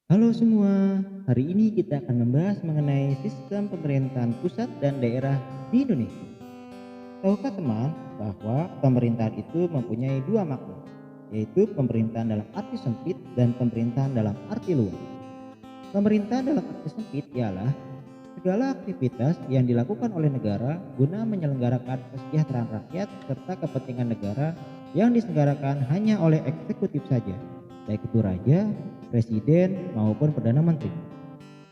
Halo semua, hari ini kita akan membahas mengenai sistem pemerintahan pusat dan daerah di Indonesia. Tahukah teman bahwa pemerintahan itu mempunyai dua makna, yaitu pemerintahan dalam arti sempit dan pemerintahan dalam arti luas. Pemerintahan dalam arti sempit ialah segala aktivitas yang dilakukan oleh negara guna menyelenggarakan kesejahteraan rakyat serta kepentingan negara yang diselenggarakan hanya oleh eksekutif saja, baik itu raja, presiden, maupun perdana menteri.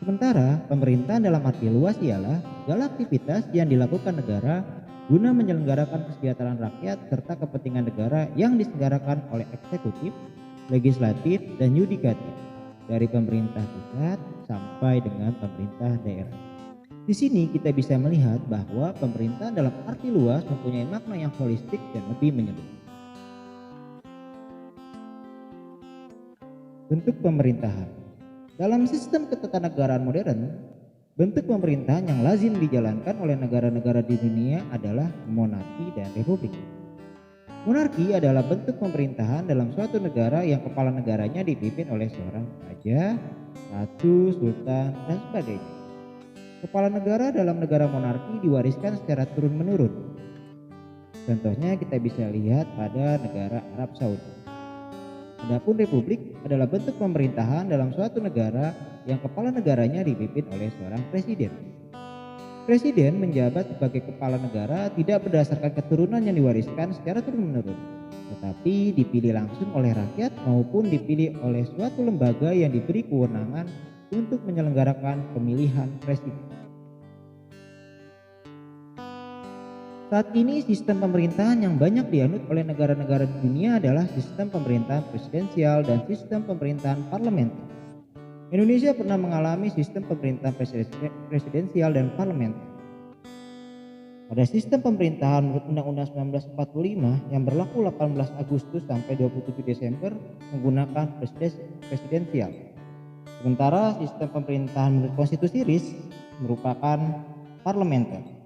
Sementara pemerintahan dalam arti luas ialah segala aktivitas yang dilakukan negara guna menyelenggarakan kesejahteraan rakyat serta kepentingan negara yang diselenggarakan oleh eksekutif, legislatif, dan yudikatif, dari pemerintah pusat sampai dengan pemerintah daerah. Di sini kita bisa melihat bahwa pemerintahan dalam arti luas mempunyai makna yang holistik dan lebih menyeluruh. Bentuk pemerintahan. Dalam sistem ketatanegaraan modern, bentuk pemerintahan yang lazim dijalankan oleh negara-negara di dunia adalah monarki dan republik. Monarki adalah bentuk pemerintahan dalam suatu negara yang kepala negaranya dipimpin oleh seorang raja, ratu, sultan, dan sebagainya. Kepala negara dalam negara monarki diwariskan secara turun-menurun. Contohnya kita bisa lihat pada negara Arab Saudi. Adapun republik adalah bentuk pemerintahan dalam suatu negara yang kepala negaranya dipimpin oleh seorang presiden. Presiden menjabat sebagai kepala negara tidak berdasarkan keturunan yang diwariskan secara turun-menurun, tetapi dipilih langsung oleh rakyat maupun dipilih oleh suatu lembaga yang diberi kewenangan untuk menyelenggarakan pemilihan presiden. Saat ini sistem pemerintahan yang banyak dianut oleh negara-negara di dunia adalah sistem pemerintahan presidensial dan sistem pemerintahan parlementer. Indonesia pernah mengalami sistem pemerintahan presidensial dan parlementer. Pada sistem pemerintahan menurut Undang-Undang 1945 yang berlaku 18 Agustus sampai 27 Desember menggunakan presidensial. Sementara sistem pemerintahan menurut Konstitusi RIS merupakan parlementer.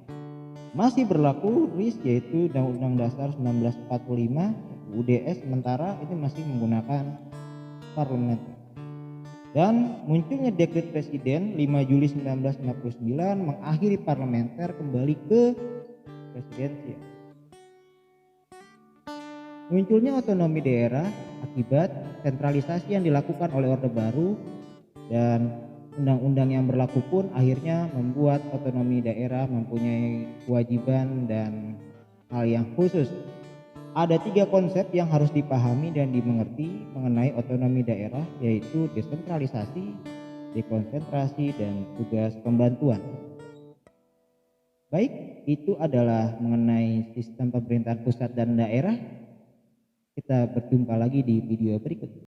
Masih berlaku RIS yaitu Undang-Undang Dasar 1945 UUDS, sementara ini masih menggunakan parlementer. Dan munculnya dekret presiden 5 Juli 1959 mengakhiri parlementer kembali ke presidensial. Munculnya otonomi daerah akibat sentralisasi yang dilakukan oleh Orde Baru, dan undang-undang yang berlaku pun akhirnya membuat otonomi daerah mempunyai kewajiban dan hal yang khusus. Ada 3 konsep yang harus dipahami dan dimengerti mengenai otonomi daerah, yaitu desentralisasi, dekonsentrasi, dan tugas pembantuan. Baik, itu adalah mengenai sistem pemerintahan pusat dan daerah. Kita berjumpa lagi di video berikut.